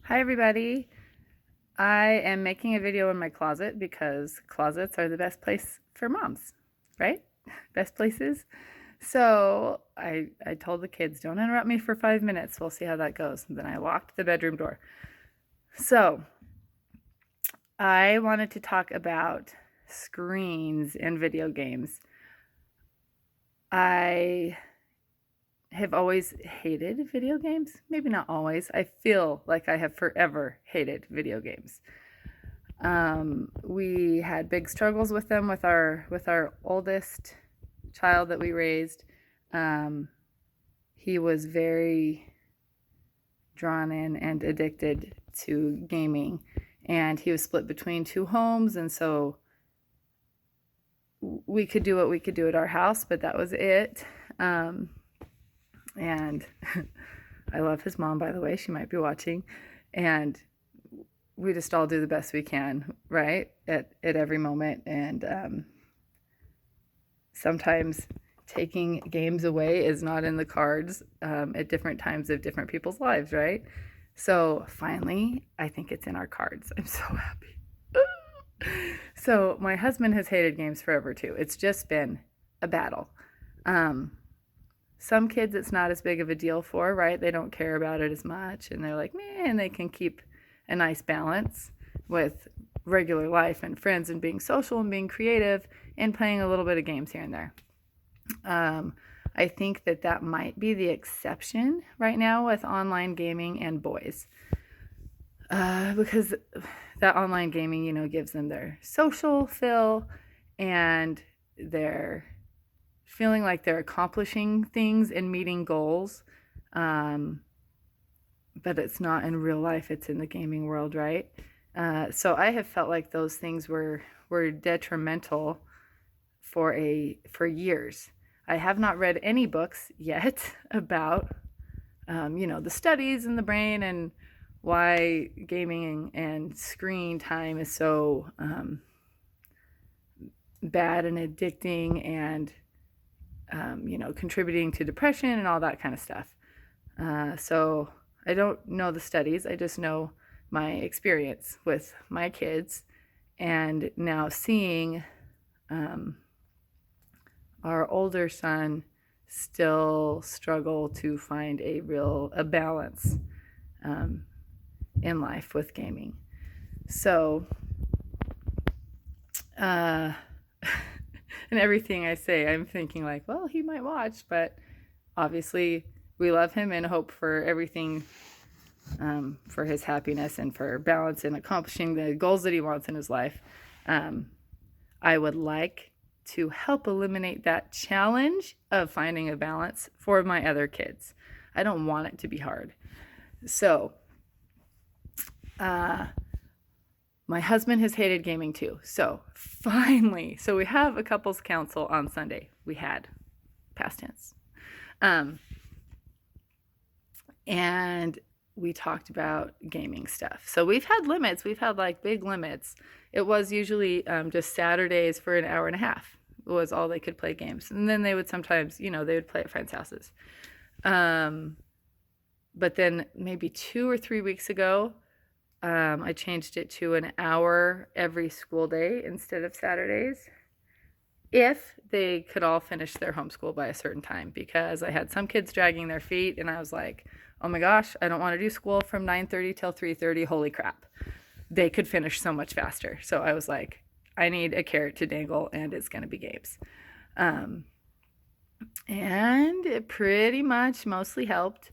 Hi everybody. I am making a video in my closet because closets are the best place for moms, right? Best places. So I told the kids, don't interrupt me for 5 minutes. We'll see how that goes. And then I locked the bedroom door. So I wanted to talk about screens in video games. I have always hated video games. Maybe not always. I feel like I have forever hated video games. We had big struggles with them with our oldest child that we raised. Um, he was very drawn in and addicted to gaming, and he was split between two homes, and so we could do what we could do at our house, but that was it. And I love his mom, by the way. She might be watching, and we just all do the best we can, right? At every moment. And sometimes taking games away is not in the cards at different times of different people's lives, right? So finally, I think it's in our cards. I'm so happy. So my husband has hated games forever too. It's just been a battle. Um, some kids it's not as big of a deal for, right? They don't care about it as much, and they're like, man, they can keep a nice balance with regular life and friends and being social and being creative and playing a little bit of games here and there. I think that might be the exception right now with online gaming and boys. Because that online gaming, gives them their social fill and they're feeling like they're accomplishing things and meeting goals. Um, but it's not in real life, it's in the gaming world, right? So I have felt like those things were detrimental for years. I have not read any books yet about the studies in the brain and why gaming and screen time is so bad and addicting and contributing to depression and all that kind of stuff. So I don't know the studies. I just know my experience with my kids, and now seeing our older son still struggle to find a balance in life with gaming. So, and everything I say, I'm thinking like, well, he might watch, but obviously we love him and hope for everything for his happiness and for balance and accomplishing the goals that he wants in his life. I would like to help eliminate that challenge of finding a balance for my other kids. I don't want it to be hard. So, my husband has hated gaming too. So finally, we have a couples council on Sunday. We had, past tense. And we talked about gaming stuff. So we've had limits. We've had like big limits. It was usually just Saturdays for an hour and a half was all they could play games. And then they would sometimes, they would play at friends' houses. But then maybe 2 or 3 weeks ago, I changed it to an hour every school day instead of Saturdays, if they could all finish their homeschool by a certain time, because I had some kids dragging their feet and I was like, oh my gosh, I don't want to do school from 9:30 till 3:30. Holy crap. They could finish so much faster. So I was like, I need a carrot to dangle, and it's going to be games. And it pretty much mostly helped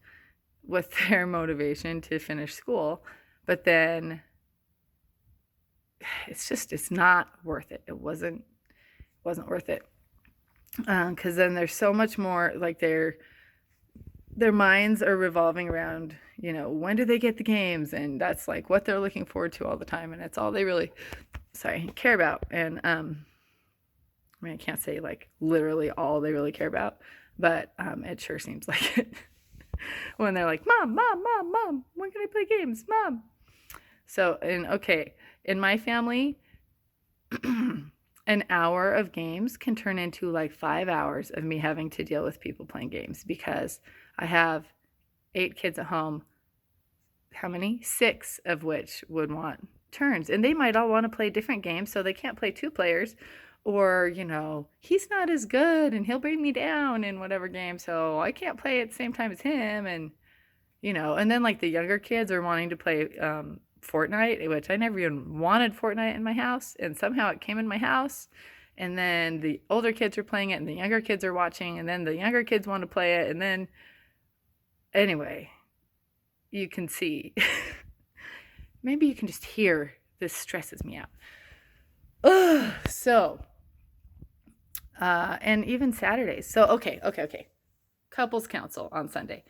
with their motivation to finish school. But then it's not worth it. It wasn't worth it. Because then there's so much more, like their minds are revolving around, when do they get the games? And that's like what they're looking forward to all the time. And it's all they really, care about. And I can't say like literally all they really care about, but it sure seems like it. When they're like, Mom, when can I play games? Mom. So, in my family, an hour of games can turn into like 5 hours of me having to deal with people playing games, because I have 8 kids at home, how many? 6 of which would want turns. And they might all want to play different games, so they can't play 2 players. Or, he's not as good and he'll bring me down in whatever game, so I can't play at the same time as him. And then like the younger kids are wanting to play Fortnite, which I never even wanted Fortnite in my house, and somehow it came in my house. And then the older kids are playing it and the younger kids are watching, and then the younger kids want to play it. And then, anyway, you can see. Maybe you can just hear, this stresses me out. Ugh, so, and even Saturdays. So, okay. Couples council on Sunday.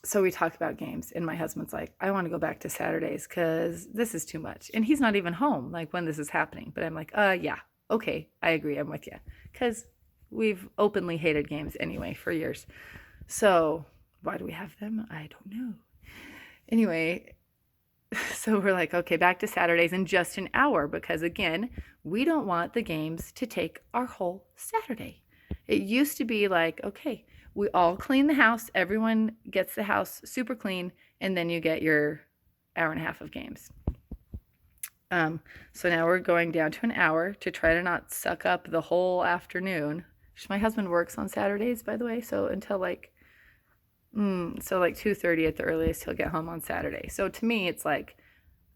So we talk about games, and my husband's like, I want to go back to Saturdays because this is too much. And he's not even home, like, when this is happening. But I'm like, yeah, okay, I agree, I'm with you. Because we've openly hated games anyway for years. So why do we have them? I don't know. Anyway, so we're like, okay, back to Saturdays in just an hour. Because, again, we don't want the games to take our whole Saturday. It used to be like, okay, we all clean the house. Everyone gets the house super clean, and then you get your hour and a half of games. So now we're going down to an hour to try to not suck up the whole afternoon. My husband works on Saturdays, by the way, so until like 2:30 at the earliest, he'll get home on Saturday. So to me, it's like,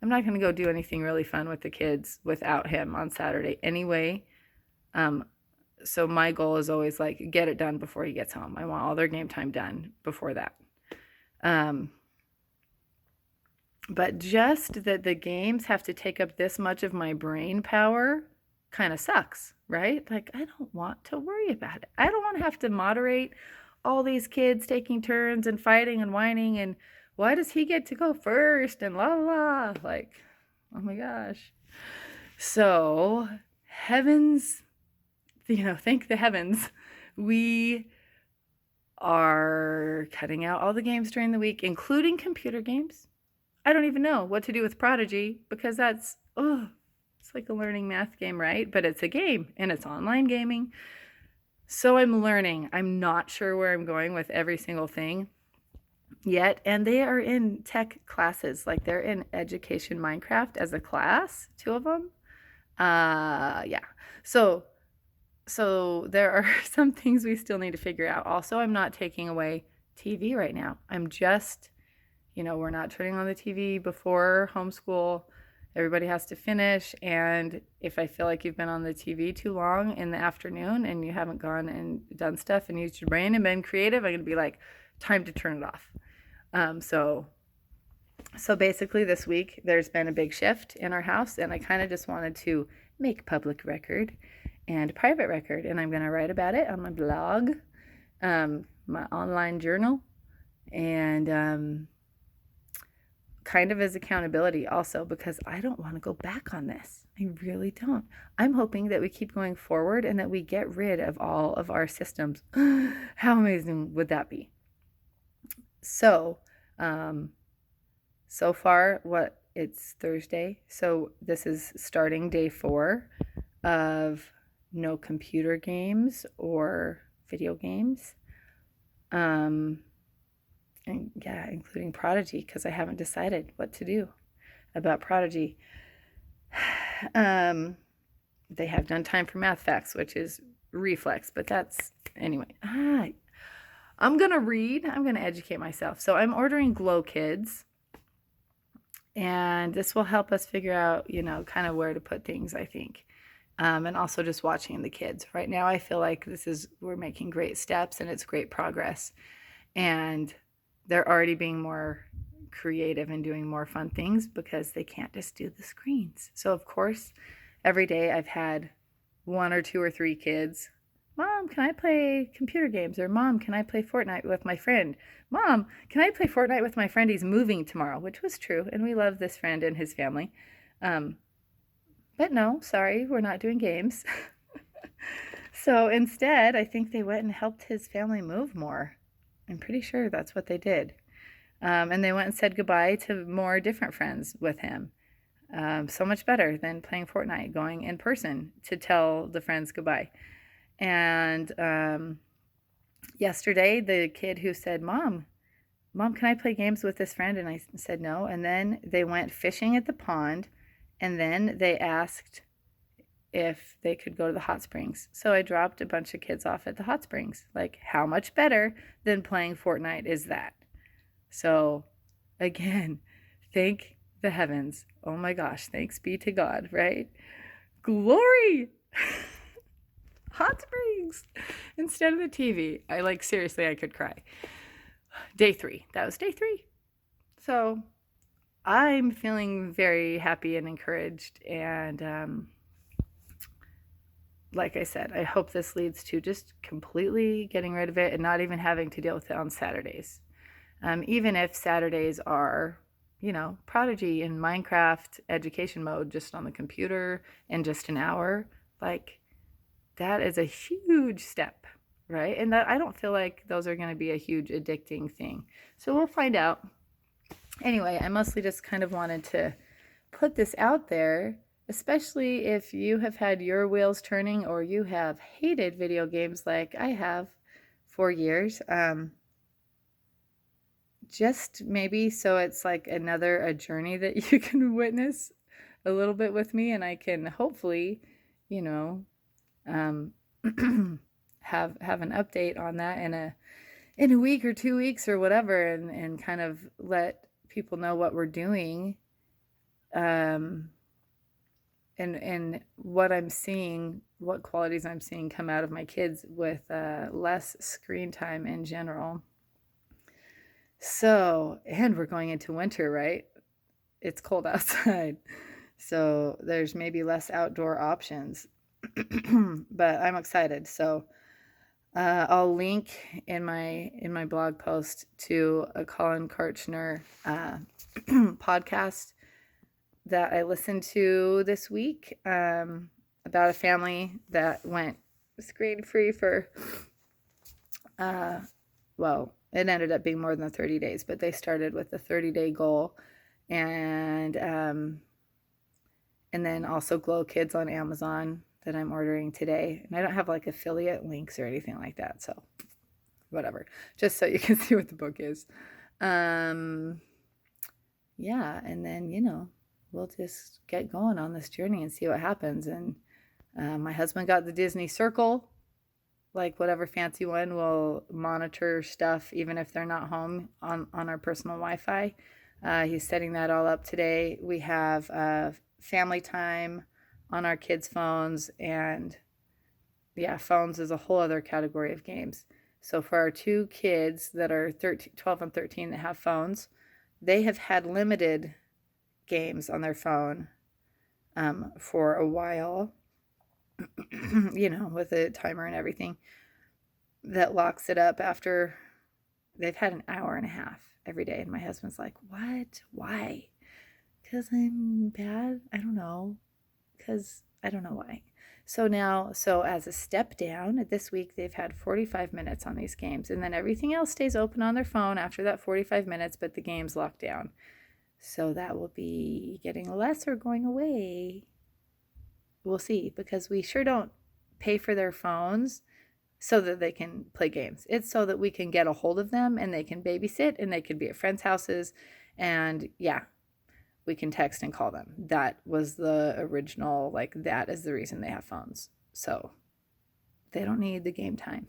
I'm not going to go do anything really fun with the kids without him on Saturday anyway. So my goal is always like, get it done before he gets home. I want all their game time done before that. But just that the games have to take up this much of my brain power kind of sucks, right? Like, I don't want to worry about it. I don't want to have to moderate all these kids taking turns and fighting and whining, and why does he get to go first and la la. Like, oh my gosh. So, heavens, thank the heavens, we are cutting out all the games during the week, including computer games. I don't even know what to do with Prodigy, because it's like a learning math game, right? But it's a game, and it's online gaming. So I'm learning. I'm not sure where I'm going with every single thing yet. And they are in tech classes. Like, they're in Education Minecraft as a class, 2 of them. Yeah. So there are some things we still need to figure out. Also, I'm not taking away TV right now. I'm just, we're not turning on the TV before homeschool. Everybody has to finish. And if I feel like you've been on the TV too long in the afternoon and you haven't gone and done stuff and used your brain and been creative, I'm going to be like, time to turn it off. So basically this week there's been a big shift in our house, and I kind of just wanted to make public record and private record, and I'm going to write about it on my blog, my online journal, and kind of as accountability also, because I don't want to go back on this. I really don't. I'm hoping that we keep going forward and that we get rid of all of our systems. How amazing would that be? So, so far, it's Thursday. So this is starting day 4 of no computer games or video games. And yeah, including Prodigy, because I haven't decided what to do about Prodigy. They have done Time for Math Facts, which is reflex, but that's, anyway. I'm going to read. I'm going to educate myself. So I'm ordering Glow Kids, and this will help us figure out, kind of where to put things, I think. And also just watching the kids. Right now, I feel like we're making great steps, and it's great progress. And they're already being more creative and doing more fun things because they can't just do the screens. So, of course, every day I've had 1 or 2 or 3 kids. Mom, can I play computer games? Or Mom, can I play Fortnite with my friend? Mom, can I play Fortnite with my friend? He's moving tomorrow, which was true. And we love this friend and his family. But no, sorry, we're not doing games. So instead, I think they went and helped his family move more. I'm pretty sure that's what they did. And they went and said goodbye to more different friends with him. So much better than playing Fortnite, going in person to tell the friends goodbye. And yesterday, the kid who said, Mom, Mom, can I play games with this friend? And I said no. And then they went fishing at the pond, and then they asked if they could go to the hot springs. So I dropped a bunch of kids off at the hot springs. Like, how much better than playing Fortnite is that? So, again, thank the heavens. Oh my gosh, thanks be to God, right? Glory! Hot springs instead of the TV. Seriously, I could cry. Day 3. That was day 3. So, I'm feeling very happy and encouraged, and like I said, I hope this leads to just completely getting rid of it and not even having to deal with it on Saturdays. Even if Saturdays are, Prodigy in Minecraft education mode just on the computer in just an hour, like that is a huge step, right? And that I don't feel like those are going to be a huge addicting thing. So we'll find out. Anyway, I mostly just kind of wanted to put this out there, especially if you have had your wheels turning or you have hated video games like I have for years. Just maybe so it's like a journey that you can witness a little bit with me, and I can hopefully, you know, um, have an update on that in a week or 2 weeks or whatever, and kind of let people know what we're doing, and what I'm seeing, what qualities I'm seeing come out of my kids with less screen time in general. So, and we're going into winter, right? It's cold outside. So there's maybe less outdoor options. But I'm excited. So I'll link in my blog post to a Colin Karchner podcast that I listened to this week, about a family that went screen free for well, it ended up being more than 30 days, but they started with a 30-day goal, and then also Glow Kids on Amazon that I'm ordering today. And I don't have like affiliate links or anything like that, so whatever. Just so you can see what the book is. Yeah, and then, we'll just get going on this journey and see what happens. And my husband got the Disney Circle, like whatever fancy one will monitor stuff even if they're not home on our personal Wi-Fi. He's setting that all up today. We have family time on our kids' phones, and yeah, phones is a whole other category of games. So for our 2 kids that are 12 and 13 that have phones, they have had limited games on their phone for a while, with a timer and everything that locks it up after they've had an hour and a half every day. And my husband's like, what? Why? Because I'm bad? I don't know. Because I don't know why. So as a step down, this week they've had 45 minutes on these games, and then everything else stays open on their phone after that 45 minutes, but the game's locked down. So that will be getting less or going away. We'll see, because we sure don't pay for their phones so that they can play games. It's so that we can get a hold of them and they can babysit and they can be at friends' houses, and yeah, we can text and call them. That was the original, that is the reason they have phones. So they don't need the game time.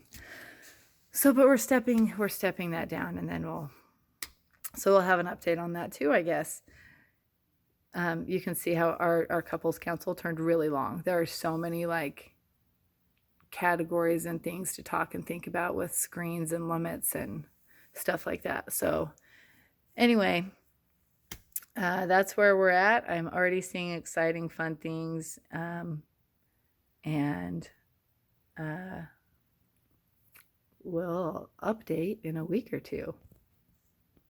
So, but we're stepping that down, and then we'll have an update on that too, I guess. You can see how our couples council turned really long. There are so many categories and things to talk and think about with screens and limits and stuff like that. So anyway, that's where we're at. I'm already seeing exciting, fun things, and we'll update in a week or 2.